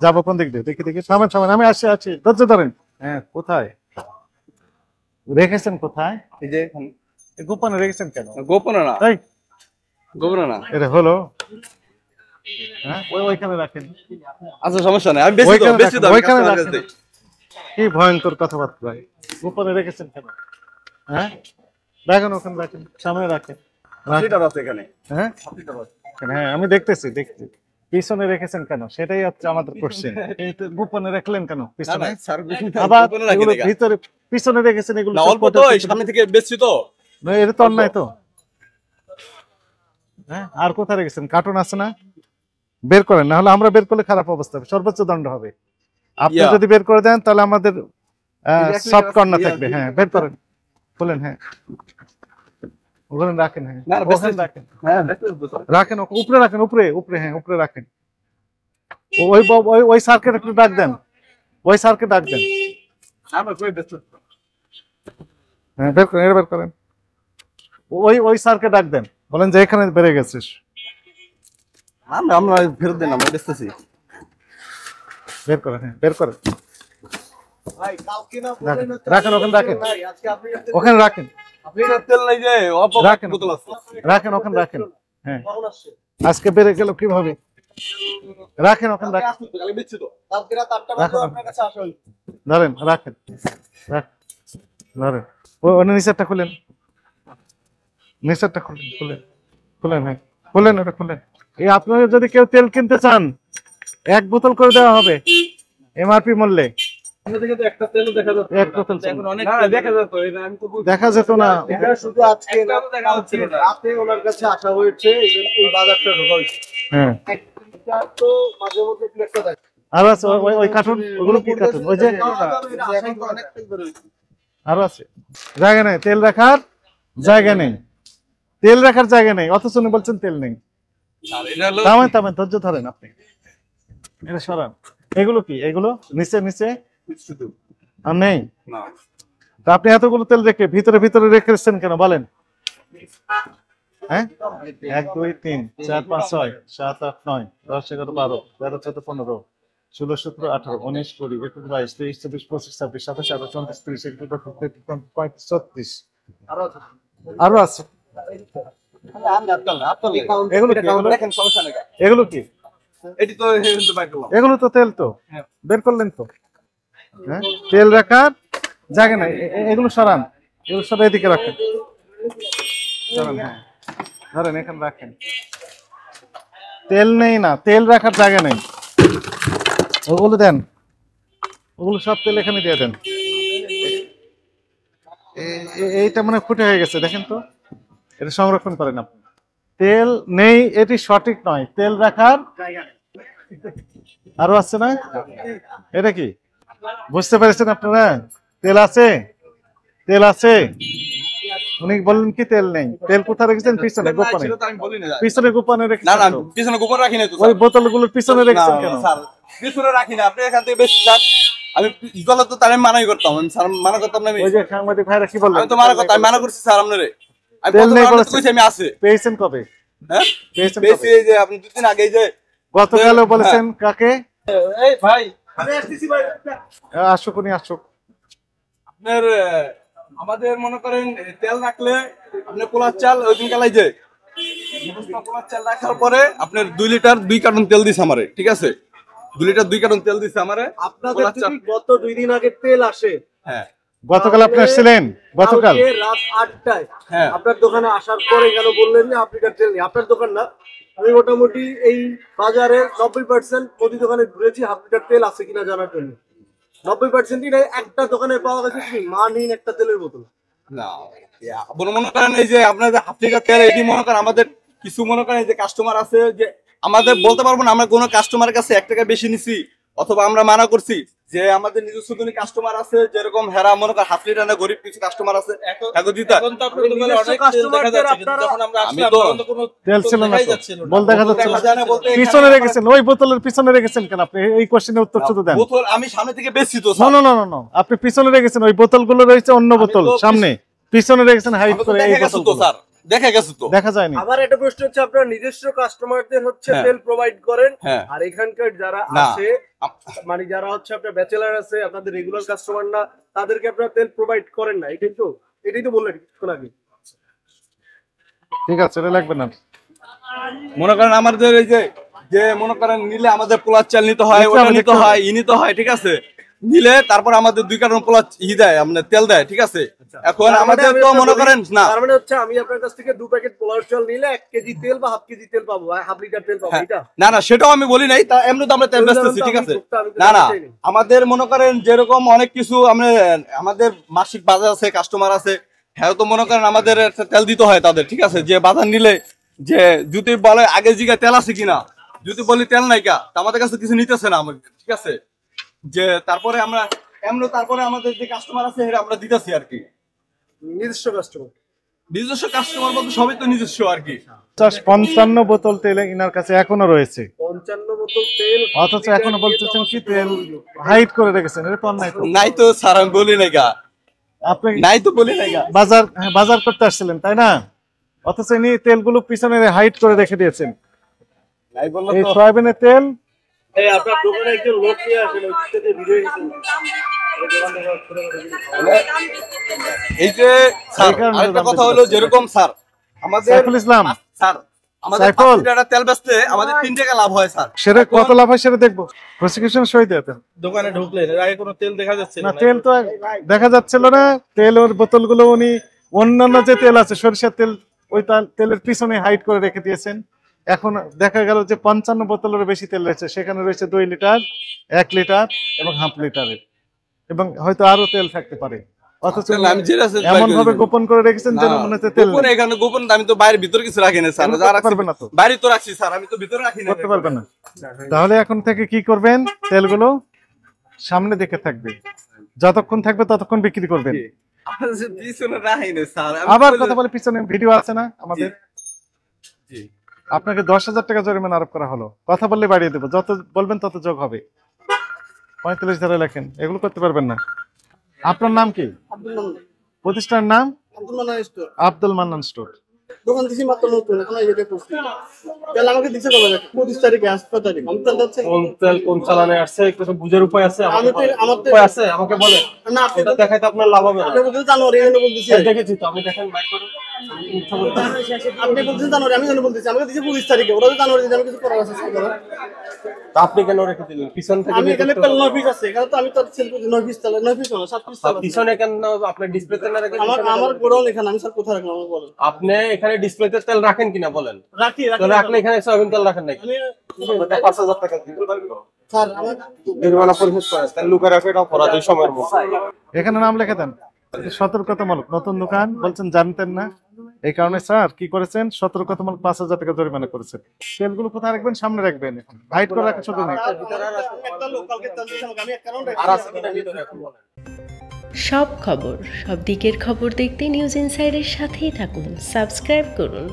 যাবো কোন দিক দিয়ে? দেখি দেখি, থামেন থামেন, আমি আসি আছি, ধৈর্য ধরেন। হ্যাঁ, কোথায় রেখেছেন? কোথায়? এই যে এখানে। গোপনে রেখেছেন কেন? গোপনে না, এই গোপনে না। এটা হলো, হ্যাঁ ওইখানে রাখেন। আচ্ছা সমস্যা নাই, আমি বেশি দাও, বেশি দাও, ওইখানে কাস্টমার রাখেন। কাছে দেই। কি ভয়ঙ্কর কথাবার্তা ভাই, গোপনে রেখেছেন কেন? হ্যাঁ রাখেন, ওখানে রাখেন, সামনে রাখেন। লিটার আছে এখানে। হ্যাঁ লিটার আছে। হ্যাঁ আমি দেখতেছি দেখছি, পিছনে রেখেছেন কেন সেটাই হচ্ছে আমাদের কোশ্চেন। গোপনে রাখলেন কেন না পিছনে? না স্যার, আবার গোপনে রাখি এগুলো দেখা। ভিতরে পিছনে রেখেছেন, এগুলো না সব অল্প তো, এই সামনে থেকে বেশি তো। না, এটা তো অন্যায় তো। হ্যাঁ আর কোথায় রেখেছেন? কার্টুন আছে না, বের করেন, না হলে আমরা বের করলে খারাপ অবস্থা হবে, সর্বোচ্চ দণ্ড হবে। আপনি যদি বের করে দেন তাহলে আমাদের সফট কর্নার থাকবে। হ্যাঁ বের করেন, খুলেন। হ্যাঁ ওখানে রাখেন। হ্যাঁ না ওখানে রাখেন, হ্যাঁ রাখেন উপরে রাখেন, উপরে উপরে, হ্যাঁ উপরে রাখেন। ওই ওই স্যারকে একটু ডাক দেন, ওই স্যারকে ডাক দেন। আমরা কই ব্যস্ত। হ্যাঁ বের করেন, বের করেন। ওই স্যারকে ডাক দেন, বলেন যে এখানে বেড়ে গেছিস। আমরা ফেরত দেন, আমরা বেচতেছি। বের করেন, হ্যাঁ বের করেন। ভাই কালকে না বলেন না, রাখেন ওখানে রাখেন, ভাই আজকে আপনি ওখানে রাখেন, আপনি না তেল নাই যে অল্প রাখেন বোতল আছে। রাখেন, ওখানে রাখেন। হ্যাঁ কখন আসছে? আজকে বেড়ে গেল কিভাবে? রাখেন ওখানে কালকে রাখেন, আসতো, কালকে বেচছি তো। কালকে রাত 8টা বাজে আপনার কাছে আসা হইল। ধরেন রাখেন, ধরেন। ওই নিচেরটা খুলেন, নিচেরটা খুলেন, খুলেন খুলেন। হ্যাঁ খুলেন, ওটা খুলেন। এই আপনারা যদি কেউ তেল কিনতে চান 1 বোতল করে দেওয়া হবে এমআরপি মূল্যে। আমাদের থেকে তো একটা তেলও দেখা যাচ্ছে। 1 বোতল এখন অনেক দেখা যাচ্ছে, এটা আমি তো বুঝি। দেখা যেত না। এটা শুধু আজকে না, কালকে রাতে ওনার কাছে আসা হয়েছে, এই বাজারটা ঢোকা হয়েছে। হ্যাঁ একটা তো মাঝে মধ্যে প্লেটটা দেখে। আরো আছে, ওই কার্টুন, ওগুলো কি কার্টুন? ওই যে আরো আছে। জায়গা নেই, তেল রাখার জায়গা নেই, তেল রাখার জায়গা নেই, অথচ উনি বলছেন তেল নেই। আর এটা হলো থামেন থামেন, ধৈর্য ধরেন আপনি, এটা সরান। এগুলো কি? এগুলো নিচে নিচে শুধু আর নেই। না, তা আপনি এতগুলো তেল রেখে ভিতরে ভিতরে রেখেছেন কেন বলেন? হ্যাঁ 1 2 3 4 5 6 7 8 9 10 11 12 13 14 15 16 17 18 19 20 21 22 23 24 25 26 27 28 29 30 31 32 33 আরো আছে। এগুলো কি? দেখেন সমস্যা নেই। এগুলো কি? এটি তো বাইর করলাম। এগুলো তো তেল তো, হ্যাঁ। বের করলেন তো। হ্যাঁ তেল রাখার জায়গা নাই, এগুলো সরান, এগুলো সব এদিকে রাখেন, সরান। হ্যাঁ ধরেন এখানে রাখেন। তেল নেই না, তেল রাখার জায়গা নেই, ওগুলো দেন, ওগুলো সব তেল এখানে দিয়ে দেন। এইটা মানে ফুটে হয়ে গেছে, দেখেন তো, এটা সংরক্ষণ করেন আপনি। তেল নেই এটি সঠিক নয়, তেল রাখার আরো আছে না? এটা কি বুঝতে পেরেছেন আপনারা? তেল আছে, তেল আছে। উনি বললেন কি তেল নেই? তেল কোথায় রেখেছেন? পিছনে গোপনে, আমি বলি না। পিছনে গোপনে না রেখেছেন না, তো। পিছনে গোপন রাখি না তো ওই স্যার। বোতলগুলোর পিছনে রেখেছেন কেন? না, স্যার পিছনে রাখি না, আপনি এখান থেকে বেশি স্যার। আমি গলত তো তারে মানাই করতাম, আমি স্যার মানা করতাম না। আমি ওই যে সাংবাদিক ভাইরা কি বললেন? আমি তো মানা করতাম, আমি মানা করছি স্যার আপনারে। আমি তেল নেই প্রথমে বলেছেন। কইছি আমি আছে। পেয়েছেন কবে? হ্যাঁ পেয়েছেন বেশি, কবে? এই যে আপনি 2 দিন আগে যে গতকালও বলেছেন। কাকে? এই ভাই আমি আসতেছি ভাই। আসুক, উনি আসুক। আপনার আমাদের মনে করেন তেল রাখলে আপনার পোলার চাল ওই দিন কালাই যে পোলার চাল রাখার পরে আপনার 2 লিটার 2 কার্টন তেল দিছে আমারে, ঠিক আছে? 2 লিটার 2 কার্টন তেল দিছে আমারে। আপনাদের পোলার চাল, যদি গত 2 দিন আগে তেল আসে, হ্যাঁ গতকাল আপনি আসছিলেন? গতকাল কালকে রাত 8টায় হ্যাঁ আপনার দোকানে আসার পরে কেন বললেন যে আপনি তেল নেই? আপনার দোকান না, আমি মোটামুটি এই বাজারে 90% প্রতি দোকানে ঘুরেছি হাফ লিটার তেল আছে কিনা জানার জন্য। 90%ই নাই, একটা দোকানে পাওয়া গেছে কি মানহীন একটা তেলের বোতল। না মনে করেন এই যে আপনাদের হাফ লিটার তেল, এটি মনে করেন আমাদের কিছু মনে করেন এই যে কাস্টমার আছে, যে আমাদের বলতে পারবো না আমরা কোনো কাস্টমারের কাছে 1 টাকা বেশি নিছি অথবা আমরা মানা করছি। যে আমাদের নিজস্ব কাস্টমার আছে, যেরকম হেরা মনে করেন হাফ লিটার না, গরিব কিছু কাস্টমার আছে। এখন তো আপনার দোকানে অনেক তেল দেখা যাচ্ছে, কিন্তু যখন আমরা আসলাম তখন তো কোনো তেল ছিল না দেখাই তো। যাচ্ছিল না। বল দেখা যাচ্ছে দেখা যায় না বলতে পিছনে রেখেছেন, ওই বোতলের পিছনে রেখেছেন কেন আপনি? এই কোশ্চেনের উত্তর শুধু দেন। বোতল আমি সামনে থেকে বেশি তো no sir. No no no, আপনি পিছনে রেখেছেন, ওই বোতলগুলো রয়েছে অন্য বোতল তো সামনে, পিছনে রেখেছেন হাইট করে এই দেখা গেছে তো বোতলগুলো। স্যার, দেখা গেছে তো। দেখা যায়নি। আবার একটা প্রশ্ন হচ্ছে, আপনারা নিজস্ব কাস্টমারদের হচ্ছে হ্যাঁ। তেল প্রোভাইড করেন, হ্যাঁ। আর এখানকার যারা না। আছে মানে যারা হচ্ছে আপনার ব্যাচেলার আছে, আপনাদের রেগুলার কাস্টমার না, তাদেরকে আপনারা তেল প্রোভাইড করেন না, এটাই তো বললেন কিছুক্ষণ আগে। ঠিক আছে, এটা লাগবে না। মনে করেন আমাদের এই যে মনে করেন নিলে আমাদের পোলার চাল নিতে হয়, দেখতে ওটা হবে, নিতে দেখতে হয়, নিতে হয়, ঠিক আছে। নিলে তারপর আমাদের 2 কার্টন পোলার দেয়, আপনার তেল দেয়, ঠিক আছে। এখন তার মানে আমাদের আমি তো আপনার মনে বলি, করেন না, তার মানে হচ্ছে আমি আপনার কাছ থেকে 2 প্যাকেট পোলার চাল নিলে 1 কেজি তেল বা হাফ কেজি তেল পাবো, হাফ লিটার তেল পাবো, হ্যাঁ। এটা? না না, সেটাও আমি বলি নাই, তা এমনি তো আমরা তেল বেচতেছি, ঠিক আছে। না না, আমাদের মনে করেন যেরকম অনেক কিছু আমাদের মাসিক বাজার আছে, কাস্টমার আছে, হ্যাঁ, তো মনে করেন আমাদের একটা তেল দিতে হয় তাদের, ঠিক আছে। যে বাজার নিলে যে যদি বলে আগে জিগা তেল আছে কিনা, যদি বলি তেল নাই কা, তা আমাদের কাছে কিছু নিতেছে না আমাদের, ঠিক আছে। যে তারপরে আমরা তারপরে আমাদের যে কাস্টমার আছে এরা আমরা দিতেছি আর কি। নিজস্ব কাস্টমার, নিজস্ব কাস্টমার বলতে সবই তো নিজস্ব আর কি। 55 বোতল তেল ইনার কাছে এখনো রয়েছে, 55 বোতল তেল, অথচ এখনো বলতেছেন কি তেল হাইড করে রেখেছেন। এটা তো অন্যায়। নাই তো স্যার, আমি বলি নাই গা, আপনি নাই তো বলি নাই গা। বাজার করতে আসছিলেন তাই না, অথচ ইনি তেলগুলো পিছনে হাইড করে রেখে দিয়েছেন। নাই বললো এই তো। সয়াবিনের তেল এই আপনার দোকানে একজন লোক নিয়ে আসেন, ওই থেকে ভিডিও এই যে স্যার, এই কারণে আরেকটা দাম কথা বেশি হলো পাচ্ছে। যেরকম স্যার আমাদের সাইফুল ইসলাম, স্যার আমাদের সাইফুল। 5 লিটার তেল বেচতে আমাদের 3 টাকা লাভ হয় স্যার। সেটা কত লাভ হয় সেটা দেখবো, প্রসিকিউশন সই দেবেন। দোকানে ঢুকলেন, এর আগে কোনো তেল দেখা যাচ্ছে না, তেল তো দেখা যাচ্ছিল না। তেলের বোতলগুলো উনি অন্যান্য যে তেল আছে সরিষার তেল, ওই তেলের পিছনে হাইড করে রেখে দিয়েছেন। এখন দেখা গেল যে 55 বোতলের বেশি তেল রয়েছে, সেখানে রয়েছে 2 লিটার, 1 লিটার এবং হাফ লিটারের, এবং হয়তো আরো তেল থাকতে পারে। অথচ আমি যেটা আছে এমন ভাবে গোপন করে রেখেছেন যেন মনে হচ্ছে তেল গোপন, নেই। এখানে গোপন আমি তো বাইরে ভিতর কিছু রাখি না স্যার, এগুলো যা করতে রাখছি পারবেন না তো। বাইরে তো রাখছি স্যার, আমি তো ভিতরে রাখি না। করতে পারবেন না। তাহলে এখন থেকে কি করবেন, তেলগুলো সামনে দিকে থাকবে, যতক্ষণ থাকবে ততক্ষণ বিক্রি করবেন। আপনাদের যে পিছনে রাখি না স্যার, আমি আবার বলি- কথা বলে পিছনে ভিডিও আছে না আমাদের। জি। আপনাকে 10,000 টাকা জরিমানা আরোপ করা হলো। কথা বললে বাড়িয়ে দেবো, যত বলবেন তত যোগ হবে। 45 ধারা লেখেন, এগুলো করতে পারবেন না। আপনার নাম কি? প্রতিষ্ঠানের নাম? আব্দুল মান্নান স্টোর। দোকান দিছি মাত্র নতুন, এখন এই যেটা করছি তাহলে আমাকে দিছে কবে 25 তারিখে, আজ 6 তারিখ, আমি তাহলে হচ্ছে কোন তেল কোন চালানে আসছে একটু তো বুঝার উপায় আছে? আমি তো আমার তো উপায় আছে আমাকে বলেন, না, আপনি এটা দেখাইতে আপনার লাভ হবে না। আপনি বলছেন জানুয়ারি, আমি বলতেছি দেখেছি তো, আমি দেখেন বাইক করে মিথ্যা বলতে আপনি বলছেন জানুয়ারি, আমি বলতেছি আমাকে দিছে 25 তারিখে, ওরা তো জানুয়ারি দিছে, আমি কিছু করার আছে স্যার। তা আপনি কেন রেখে দিলেন পিছন থেকে? আমি এখানে পেল 9 পিস আছে, এখানে তো আমি তো সেল করছি 9 পিস, তাহলে 9 পিস না 7 পিস আর পিছনে কেন আপনার ডিসপ্লেতে না রেখে? আমার গোডাউন এখানে, আমি স্যার কোথায় রাখলাম আমাকে বলেন। আপনি এখানে ডিসপ্লেতে তেল রাখেন কিনা বলেন? রাখি তাহলে আপনি এখানে সয়াবিন তেল রাখেন নাকি? আমি 5,000 টাকা দিন, স্যার আমার জরিমানা পরিশোধ করেন, তাহলে লুকায় রাখে এটা অপরাধ এই সময়ের মধ্যে। এখানে নাম লিখে দেন, সতর্কতামূলক নতুন দোকান বলছেন, জানতেন না, এই কারণে স্যার কি করেছেন, সতর্কতামূলক 5,000 টাকা জরিমানা করেছেন। তেলগুলো কোথায় রাখবেন? সামনে রাখবেন, এখন হাইড করে রাখার সুযোগ নেই। একটা লোকালকে তেল দিছি, আমি এক কারণ আর আছে কিনা ভিতরে এখন বলেন। সব খবর, সব দিকের খবর দেখতে নিউজ ইনসাইডের সাথেই থাকুন, সাবস্ক্রাইব করুন।